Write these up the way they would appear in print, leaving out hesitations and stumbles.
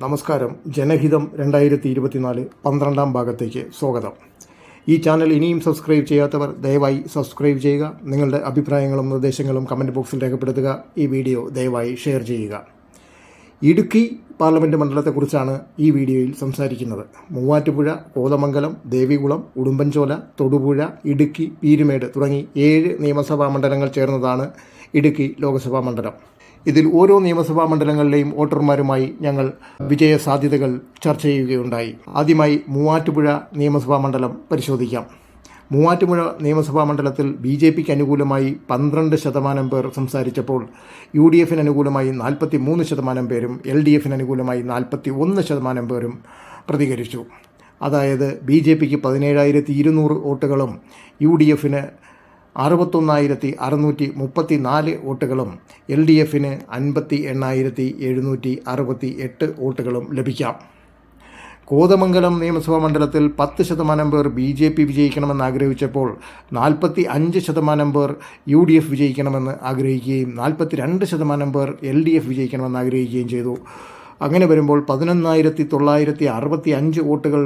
നമസ്കാരം. ജനഹിതം 2024 12-ാം ഭാഗത്തേക്ക് സ്വാഗതം. ഈ ചാനൽ ഇനിയും സബ്സ്ക്രൈബ് ചെയ്യാത്തവർ ദയവായി സബ്സ്ക്രൈബ് ചെയ്യുക. നിങ്ങളുടെ അഭിപ്രായങ്ങളും നിർദ്ദേശങ്ങളും കമൻറ്റ് ബോക്സിൽ രേഖപ്പെടുത്തുക. ഈ വീഡിയോ ദയവായി ഷെയർ ചെയ്യുക. ഇടുക്കി പാർലമെൻറ്റ് മണ്ഡലത്തെക്കുറിച്ചാണ് ഈ വീഡിയോയിൽ സംസാരിക്കുന്നത്. മൂവാറ്റുപുഴ, കോതമംഗലം, ദേവികുളം, ഉടുമ്പൻചോല, തൊടുപുഴ, ഇടുക്കി, പീരുമേട് തുടങ്ങി 7 നിയമസഭാ മണ്ഡലങ്ങൾ ചേർന്നതാണ് ഇടുക്കി ലോക്സഭാ മണ്ഡലം. ഇതിൽ ഓരോ നിയമസഭാ മണ്ഡലങ്ങളിലെയും വോട്ടർമാരുമായി ഞങ്ങൾ വിജയ സാധ്യതകൾ ചർച്ച ചെയ്യുകയുണ്ടായി. ആദ്യമായി മൂവാറ്റുപുഴ നിയമസഭാ മണ്ഡലം പരിശോധിക്കാം. മൂവാറ്റുപുഴ നിയമസഭാ മണ്ഡലത്തിൽ BJPക്ക് അനുകൂലമായി 12% പേർ സംസാരിച്ചപ്പോൾ UDFന് അനുകൂലമായി 43% പേരും LDFന് അനുകൂലമായി 41% പേരും പ്രതികരിച്ചു. അതായത് BJPക്ക് 17,200 വോട്ടുകളും UDFന് 61,634 വോട്ടുകളും LDFന് 58,768 വോട്ടുകളും ലഭിക്കാം. കോതമംഗലം നിയമസഭാ മണ്ഡലത്തിൽ 10% പേർ BJP വിജയിക്കണമെന്ന് ആഗ്രഹിച്ചപ്പോൾ 45% പേർ UDF വിജയിക്കണമെന്ന് ആഗ്രഹിക്കുകയും 42% പേർ LDF വിജയിക്കണമെന്ന് ആഗ്രഹിക്കുകയും ചെയ്തു. അങ്ങനെ വരുമ്പോൾ 11,965 വോട്ടുകൾ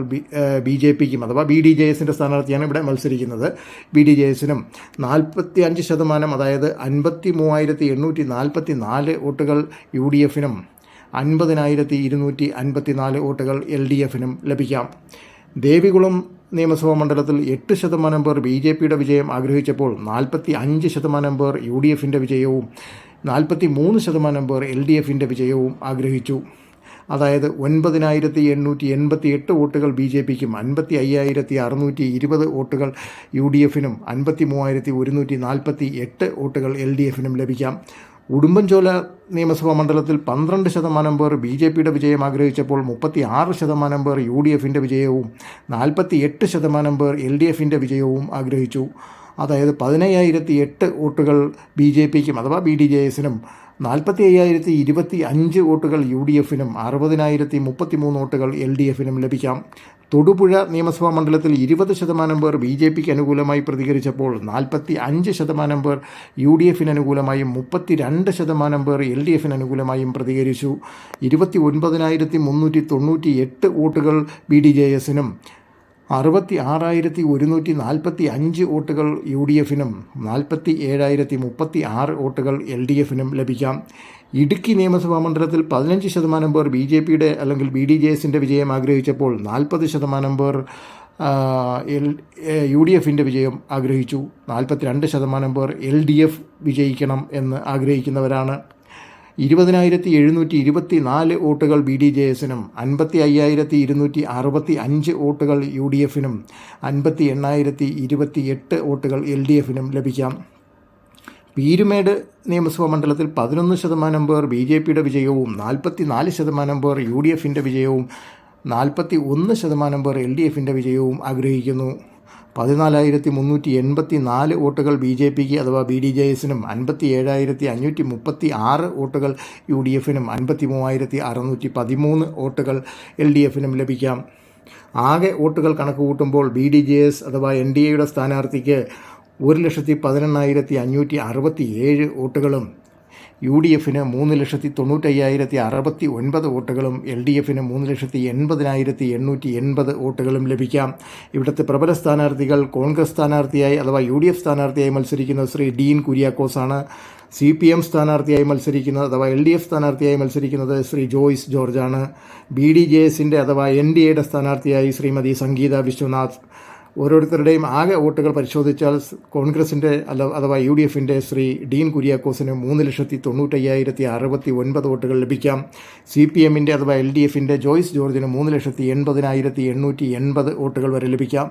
BJPക്കും അഥവാ BDJSൻ്റെ സ്ഥാനാർത്ഥിയാണ് ഇവിടെ മത്സരിക്കുന്നത്. BDJSനും 45%, അതായത് 53,844 വോട്ടുകൾ UDFനും 50,254 വോട്ടുകൾ LDFനും ലഭിക്കാം. ദേവികുളം നിയമസഭാ മണ്ഡലത്തിൽ 8% പേർ BJPയുടെ വിജയം ആഗ്രഹിച്ചപ്പോൾ 45% പേർ UDFൻ്റെ വിജയവും 43% പേർ LDFൻ്റെ വിജയവും ആഗ്രഹിച്ചു. അതായത് 9,888 വോട്ടുകൾ BJPക്കും 55,620 വോട്ടുകൾ UDFനും 53,148 വോട്ടുകൾ LDFനും ലഭിക്കാം. ഉടുമ്പൻചോല നിയമസഭാ മണ്ഡലത്തിൽ 12% പേർ BJPയുടെ വിജയം ആഗ്രഹിച്ചപ്പോൾ 36% പേർ UDFൻ്റെ വിജയവും 48% പേർ LDFൻ്റെ വിജയവും ആഗ്രഹിച്ചു. അതായത് 15,008 വോട്ടുകൾ BJPക്കും അഥവാ BDJSനും 45,025 വോട്ടുകൾ UDFനും 60,033 വോട്ടുകൾ LDFനും ലഭിക്കാം. തൊടുപുഴ നിയമസഭാ മണ്ഡലത്തിൽ 20% പേർ BJPക്ക് അനുകൂലമായി പ്രതികരിച്ചപ്പോൾ 45% പേർ UDFന് അനുകൂലമായും 32% പേർ LDFന് അനുകൂലമായും പ്രതികരിച്ചു. 29,398 വോട്ടുകൾ BDJSനും 66,145 വോട്ടുകൾ UDFനും 47,036 വോട്ടുകൾ LDFനും ലഭിക്കാം. ഇടുക്കി നിയമസഭാ മണ്ഡലത്തിൽ 15% പേർ BJPയുടെ അല്ലെങ്കിൽ BDJSൻ്റെ വിജയം ആഗ്രഹിച്ചപ്പോൾ 40% പേർ UDFൻ്റെ വിജയം ആഗ്രഹിച്ചു. 42% പേർ LDF വിജയിക്കണം എന്ന് ആഗ്രഹിക്കുന്നവരാണ്. 20,724 വോട്ടുകൾ BDJSനും 55,265 വോട്ടുകൾ UDFനും 58,028 വോട്ടുകൾ LDFനും ലഭിക്കാം. പീരുമേട് നിയമസഭാ മണ്ഡലത്തിൽ 11% പേർ BJPയുടെ വിജയവും 44% പേർ UDFൻ്റെ വിജയവും 41% പേർ LDFൻ്റെ വിജയവും ആഗ്രഹിക്കുന്നു. 14,384 വോട്ടുകൾ BJPക്ക് അഥവാ BDJSനും 57,536 വോട്ടുകൾ UDFനും 53,613 വോട്ടുകൾ LDFനും ലഭിക്കാം. ആകെ വോട്ടുകൾ കണക്ക് കൂട്ടുമ്പോൾ BDJS അഥവാ NDAയുടെ സ്ഥാനാർത്ഥിക്ക് 1,18,567 വോട്ടുകളും UDFന് 3,95,069 വോട്ടുകളും LDFന് 3,80,880 വോട്ടുകളും ലഭിക്കാം. ഇവിടുത്തെ പ്രബല സ്ഥാനാർത്ഥികൾ കോൺഗ്രസ് സ്ഥാനാർത്ഥിയായി അഥവാ UDF സ്ഥാനാർത്ഥിയായി മത്സരിക്കുന്ന ശ്രീ ഡീൻ കുര്യാക്കോസാണ്. CPM സ്ഥാനാർത്ഥിയായി മത്സരിക്കുന്നത് അഥവാ LDF സ്ഥാനാർത്ഥിയായി മത്സരിക്കുന്നത് ശ്രീ ജോയ്സ് ജോർജാണ്. BDJSൻ്റെ അഥവാ NDAയുടെ സ്ഥാനാർത്ഥിയായി ശ്രീമതി സംഗീത വിശ്വനാഥ്. ഓരോരുത്തരുടെയും ആകെ വോട്ടുകൾ പരിശോധിച്ചാൽ കോൺഗ്രസിൻ്റെ അഥവാ UDFൻ്റെ ശ്രീ ഡീൻ കുര്യാക്കോസിന് 3,95,069 വോട്ടുകൾ ലഭിക്കാം. CPMൻ്റെ അഥവാ LDFൻ്റെ ജോയ്സ് ജോർജിന് 3,80,880 വോട്ടുകൾ വരെ ലഭിക്കാം.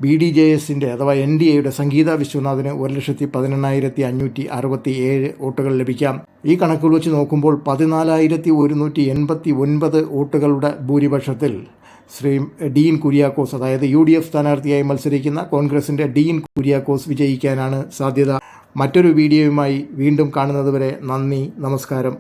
BDJSൻ്റെ അഥവാ NDAയുടെ സംഗീത വിശ്വനാഥിന് 1,14,567 വോട്ടുകൾ ലഭിക്കാം. ഈ കണക്കുകൾ വെച്ച് നോക്കുമ്പോൾ 14,189 വോട്ടുകളുടെ ഭൂരിപക്ഷത്തിൽ ശ്രീ ഡീൻ കുര്യാക്കോസ്, അതായത് UDF സ്ഥാനാർത്ഥിയായി മത്സരിക്കുന്ന കോൺഗ്രസിൻ്റെ ഡീൻ കുര്യാക്കോസ് വിജയിക്കാനാണ് സാധ്യത. മറ്റൊരു വീഡിയോയുമായി വീണ്ടും കാണുന്നതുവരെ നന്ദി, നമസ്കാരം.